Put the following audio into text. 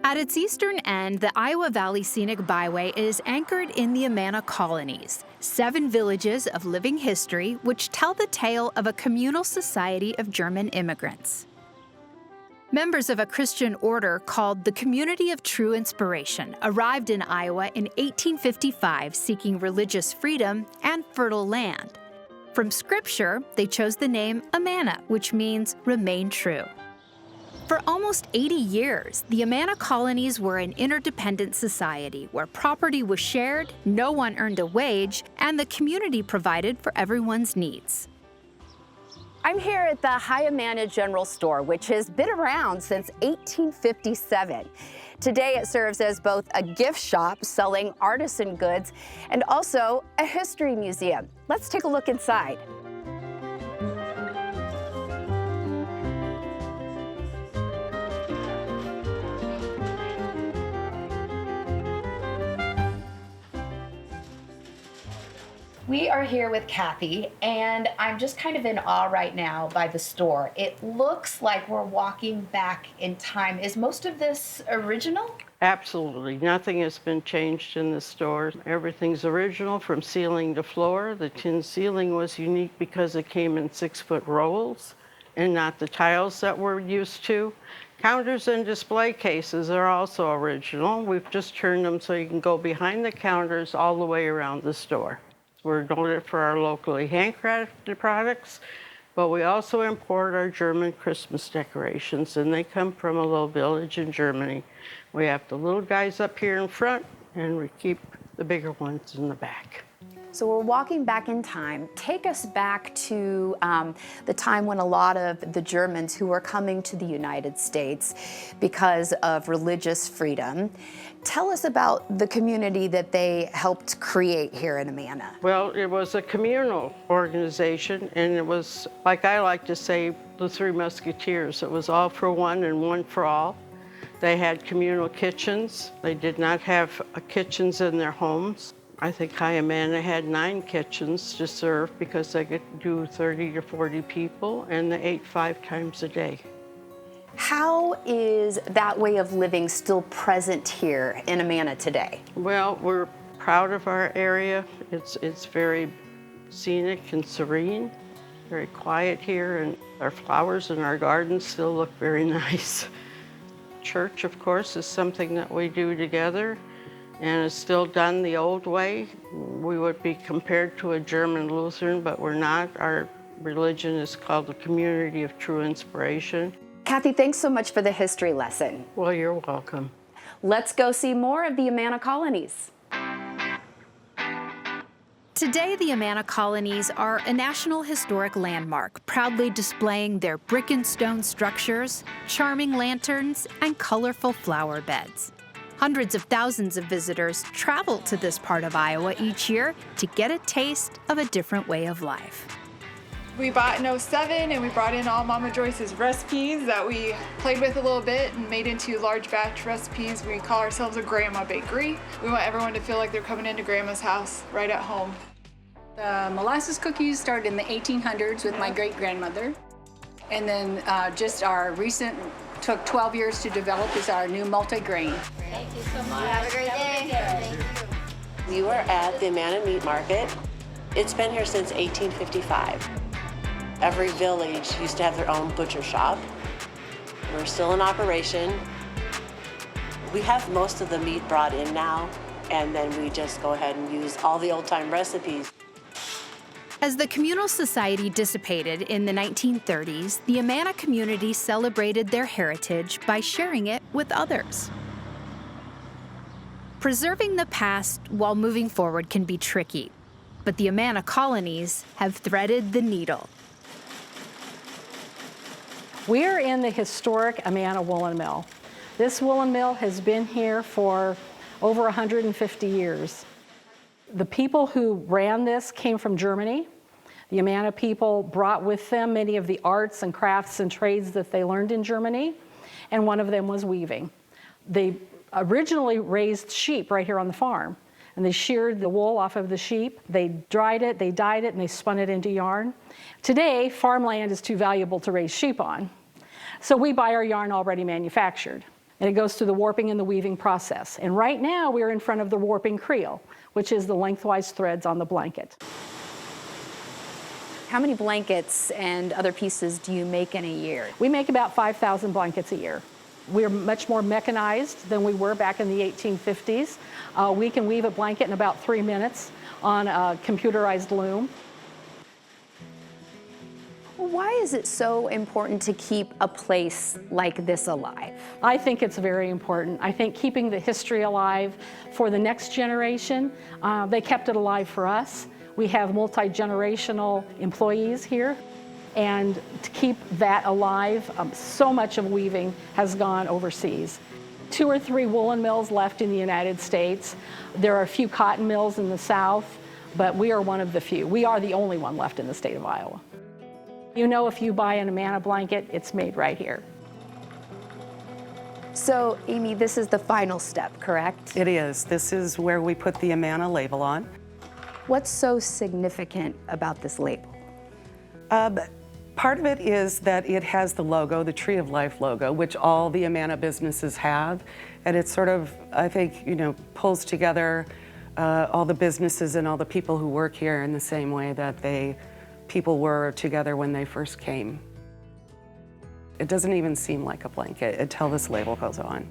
At its eastern end, the Iowa Valley Scenic Byway is anchored in the Amana Colonies, 7 villages of living history which tell the tale of a communal society of German immigrants. Members of a Christian order called the Community of True Inspiration arrived in Iowa in 1855 seeking religious freedom and fertile land. From Scripture, they chose the name Amana, which means remain true. For almost 80 years, the Amana Colonies were an interdependent society where property was shared, no one earned a wage, and the community provided for everyone's needs. I'm here at the High Amana General Store, which has been around since 1857. Today it serves as both a gift shop selling artisan goods and also a history museum. Let's take a look inside. We are here with Kathy, and I'm just kind of in awe right now by the store. It looks like we're walking back in time. Is most of this original? Absolutely. Nothing has been changed in the store. Everything's original from ceiling to floor. The tin ceiling was unique because it came in 6-foot rolls and not the tiles that we're used to. Counters and display cases are also original. We've just turned them so you can go behind the counters all the way around the store. We're noted for our locally handcrafted products, but we also import our German Christmas decorations, and they come from a little village in Germany. We have the little guys up here in front, and we keep the bigger ones in the back. So we're walking back in time. Take us back to the time when a lot of the Germans who were coming to the United States because of religious freedom. Tell us about the community that they helped create here in Amana. Well, it was a communal organization, and it was, like I like to say, the Three Musketeers. It was all for one and one for all. They had communal kitchens. They did not have kitchens in their homes. I think High Amana had 9 kitchens to serve because they could do 30 to 40 people, and they ate 5 times a day. How is that way of living still present here in Amana today? Well, we're proud of our area. It's very scenic and serene, very quiet here, and our flowers in our gardens still look very nice. Church, of course, is something that we do together, and it's still done the old way. We would be compared to a German Lutheran, but we're not. Our religion is called the Community of True Inspiration. Kathy, thanks so much for the history lesson. Well, you're welcome. Let's go see more of the Amana Colonies. Today, the Amana Colonies are a National Historic Landmark, proudly displaying their brick and stone structures, charming lanterns, and colorful flower beds. Hundreds of thousands of visitors travel to this part of Iowa each year to get a taste of a different way of life. We bought in '07 and we brought in all Mama Joyce's recipes that we played with a little bit and made into large batch recipes. We call ourselves a Grandma Bakery. We want everyone to feel like they're coming into Grandma's house right at home. The molasses cookies started in the 1800s with my great-grandmother. And then just our recent, took 12 years to develop, is our new multi-grain. Thank you so much. Have a great day. Thank you. We were at the Amana Meat Market. It's been here since 1855. Every village used to have their own butcher shop. We're still in operation. We have most of the meat brought in now, and then we just go ahead and use all the old-time recipes. As the communal society dissipated in the 1930s, the Amana community celebrated their heritage by sharing it with others. Preserving the past while moving forward can be tricky, but the Amana Colonies have threaded the needle. We're in the historic Amana Woolen Mill. This woolen mill has been here for over 150 years. The people who ran this came from Germany. The Amana people brought with them many of the arts and crafts and trades that they learned in Germany, and one of them was weaving. They originally raised sheep right here on the farm, and they sheared the wool off of the sheep. They dried it, they dyed it, and they spun it into yarn. Today, farmland is too valuable to raise sheep on, so we buy our yarn already manufactured. And it goes through the warping and the weaving process. And right now we're in front of the warping creel, which is the lengthwise threads on the blanket. How many blankets and other pieces do you make in a year? We make about 5,000 blankets a year. We're much more mechanized than we were back in the 1850s. We can weave a blanket in about 3 minutes on a computerized loom. Why is it so important to keep a place like this alive? I think it's very important. I think keeping the history alive for the next generation, they kept it alive for us. We have multi-generational employees here, and to keep that alive, so much of weaving has gone overseas. 2 or 3 woolen mills left in the United States. There are a few cotton mills in the South, but we are one of the few. We are the only one left in the state of Iowa. You know, if you buy an Amana blanket, it's made right here. So, Amy, this is the final step, correct? It is. This is where we put the Amana label on. What's so significant about this label? Part of it is that it has the logo, the Tree of Life logo, which all the Amana businesses have. And it sort of, I think, you know, pulls together all the businesses and all the people who work here in the same way that people were together when they first came. It doesn't even seem like a blanket until this label goes on.